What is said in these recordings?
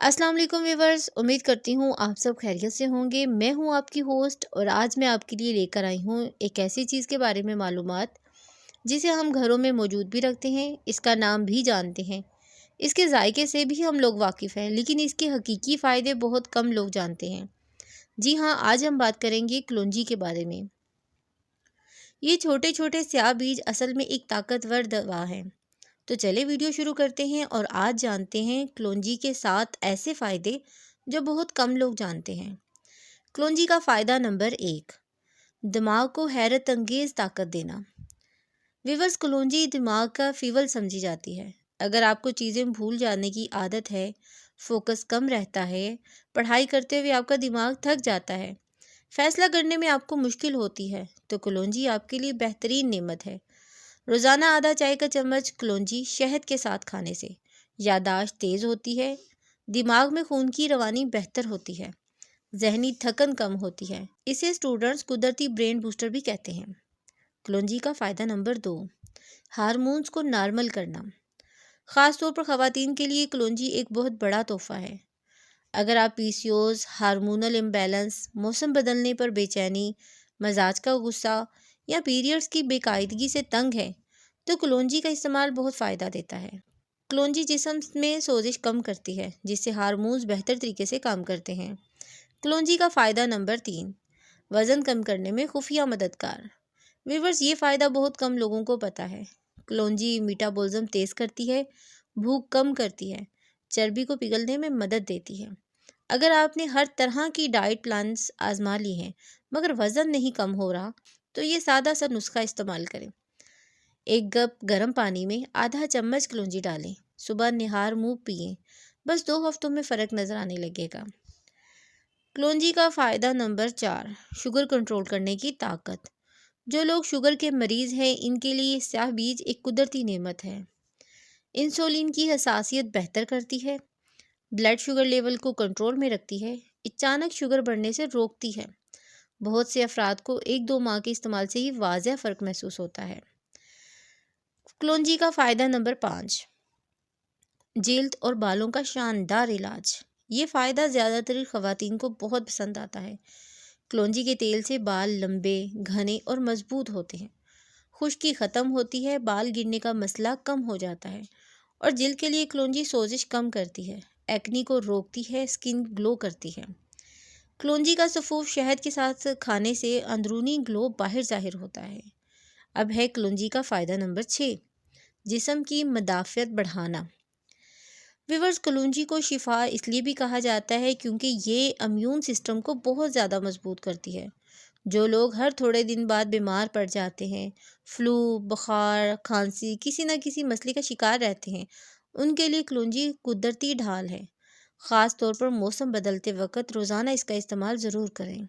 अस्सलाम वालेकुम व्यूवर्स, उम्मीद करती हूँ आप सब खैरियत से होंगे। मैं हूँ आपकी होस्ट और आज मैं आपके लिए लेकर आई हूँ एक ऐसी चीज़ के बारे में मालूमात जिसे हम घरों में मौजूद भी रखते हैं, इसका नाम भी जानते हैं, इसके जायके से भी हम लोग वाकिफ़ हैं, लेकिन इसके हकीकी फ़ायदे बहुत कम लोग जानते हैं। जी हाँ, आज हम बात करेंगे कलौंजी के बारे में। ये छोटे छोटे स्याह बीज असल में एक ताकतवर दवा है। तो चले वीडियो शुरू करते हैं और आज जानते हैं कलौंजी के 7 ऐसे फ़ायदे जो बहुत कम लोग जानते हैं। कलौंजी का फ़ायदा नंबर 1, दिमाग को हैरत अंगेज़ ताकत देना। व्यूअर्स, कलौंजी दिमाग का फीवल समझी जाती है। अगर आपको चीज़ें भूल जाने की आदत है, फोकस कम रहता है, पढ़ाई करते हुए आपका दिमाग थक जाता है, फैसला करने में आपको मुश्किल होती है, तो कलौंजी आपके लिए बेहतरीन नेमत है। रोज़ाना आधा चाय का चम्मच कलौंजी शहद के साथ खाने से याददाश्त तेज़ होती है, दिमाग में खून की रवानी बेहतर होती है, जहनी थकन कम होती है। इसे स्टूडेंट्स कुदरती ब्रेन बूस्टर भी कहते हैं। कलौंजी का फ़ायदा नंबर 2, हार्मोन्स को नॉर्मल करना। ख़ास तौर पर ख़वातीन के लिए कलौंजी एक बहुत बड़ा तोहफ़ा है। अगर आप पीसीओएस, हार्मोनल इम्बैलेंस, मौसम बदलने पर बेचैनी, मजाज का गुस्सा या पीरियड्स की बेकायदगी से तंग है, तो कलौंजी का इस्तेमाल बहुत फ़ायदा देता है। कलौंजी जिस्म में सोजिश कम करती है, जिससे हार्मोन्स बेहतर तरीके से काम करते हैं। कलौंजी का फ़ायदा नंबर 3, वज़न कम करने में खुफिया मददगार। व्यूअर्स, ये फ़ायदा बहुत कम लोगों को पता है। कलौंजी मेटाबॉलिज्म तेज़ करती है, भूख कम करती है, चर्बी को पिघलने में मदद देती है। अगर आपने हर तरह की डाइट प्लान्स आजमा ली हैं मगर वज़न नहीं कम हो रहा, तो ये सादा सा नुस्खा इस्तेमाल करें। 1 कप गर्म पानी में आधा चम्मच कलौंजी डालें, सुबह निहार मुँह पिएं, बस 2 हफ्तों में फ़र्क नज़र आने लगेगा। कलौंजी का फ़ायदा नंबर 4, शुगर कंट्रोल करने की ताकत। जो लोग शुगर के मरीज़ हैं, इनके लिए स्याह बीज एक कुदरती नेमत है। इंसुलिन की हसासियत बेहतर करती है, ब्लड शुगर लेवल को कंट्रोल में रखती है, अचानक शुगर बढ़ने से रोकती है। बहुत से अफराद को 1-2 माह के इस्तेमाल से ही वाज़ह फ़र्क महसूस होता है। कलौंजी का फ़ायदा नंबर 5, जल्द और बालों का शानदार इलाज। ये फ़ायदा ज़्यादातर ख़वातीन को बहुत पसंद आता है। कलौंजी के तेल से बाल लंबे, घने और मजबूत होते हैं, खुश्की ख़त्म होती है, बाल गिरने का मसला कम हो जाता है और जल्द के लिए कलौंजी सोजिश कम करती है, एक्नी को रोकती है, स्किन ग्लो करती है। कलौंजी का सफ़ूफ शहद के साथ खाने से अंदरूनी ग्लो बाहर ज़ाहिर होता है। अब है कलौंजी का फ़ायदा नंबर 6, जिस्म की मदाफ़ियत बढ़ाना। व्यूअर्स, कलौंजी को शिफा इसलिए भी कहा जाता है क्योंकि ये इम्यून सिस्टम को बहुत ज़्यादा मजबूत करती है। जो लोग हर थोड़े दिन बाद बीमार पड़ जाते हैं, फ्लू, बुखार, खांसी, किसी न किसी मसले का शिकार रहते हैं, उनके लिए कलौंजी कुदरती ढाल है। ख़ास तौर पर मौसम बदलते वक्त रोज़ाना इसका इस्तेमाल ज़रूर करें।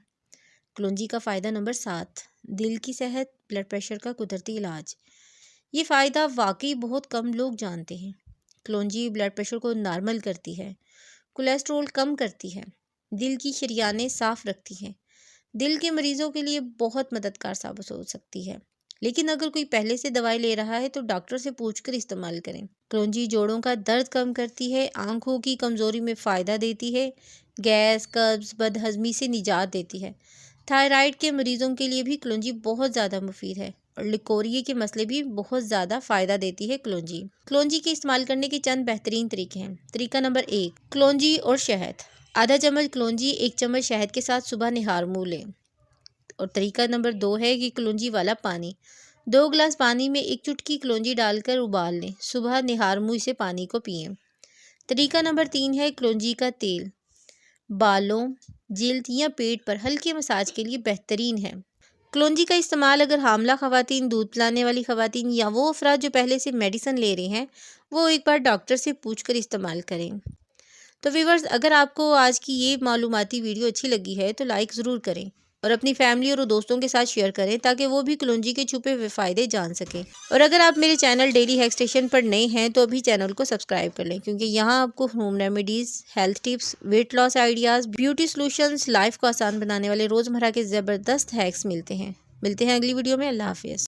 कलौंजी का फ़ायदा नंबर 7, दिल की सेहत, ब्लड प्रेशर का कुदरती इलाज। ये फ़ायदा वाकई बहुत कम लोग जानते हैं। कलौंजी ब्लड प्रेशर को नॉर्मल करती है, कोलेस्ट्रॉल कम करती है, दिल की शरियानें साफ़ रखती है, दिल के मरीज़ों के लिए बहुत मददगार साबित हो सकती है। लेकिन अगर कोई पहले से दवाई ले रहा है तो डॉक्टर से पूछकर इस्तेमाल करें। कलौंजी जोड़ों का दर्द कम करती है, आँखों की कमज़ोरी में फ़ायदा देती है, गैस, कब्ज़, बदहज़मी से निजात देती है। थायराइड के मरीज़ों के लिए भी कलौंजी बहुत ज़्यादा मुफीद है और लिकोरिए के मसले भी बहुत ज़्यादा फ़ायदा देती है कलौंजी। कलौंजी के इस्तेमाल करने के चंद बेहतरीन तरीके हैं। तरीका नंबर 1, कलौंजी और शहद। आधा चम्मच कलौंजी 1 चम्मच शहद के साथ सुबह निहार मुँह लें। और तरीका नंबर 2 है कि कलौंजी वाला पानी। 2 गिलास पानी में 1 चुटकी कलौंजी डालकर उबाल लें, सुबह निहार मुँह से पानी को पिएं। तरीका नंबर 3 है कलौंजी का तेल। बालों, जिल्द या पेट पर हल्के मसाज के लिए बेहतरीन है। कलौंजी का इस्तेमाल अगर हामला ख़वातीन, दूध पिलाने वाली ख़वातीन या वो अफराद जो पहले से मेडिसिन ले रहे हैं, वो एक बार डॉक्टर से पूछकर इस्तेमाल करें। तो व्यूअर्स, अगर आपको आज की ये मालूमाती वीडियो अच्छी लगी है तो लाइक ज़रूर करें और अपनी फैमिली और दोस्तों के साथ शेयर करें ताकि वो भी कलौंजी के छुपे हुए फ़ायदे जान सकें। और अगर आप मेरे चैनल डेली हैक स्टेशन पर नए हैं तो अभी चैनल को सब्सक्राइब कर लें, क्योंकि यहाँ आपको home remedies, health tips, weight loss ideas, beauty solutions, life को आसान बनाने वाले रोज़मर्रा के ज़बरदस्त हैक्स मिलते हैं। मिलते हैं अगली वीडियो में। अल्लाह हाफ़िज़।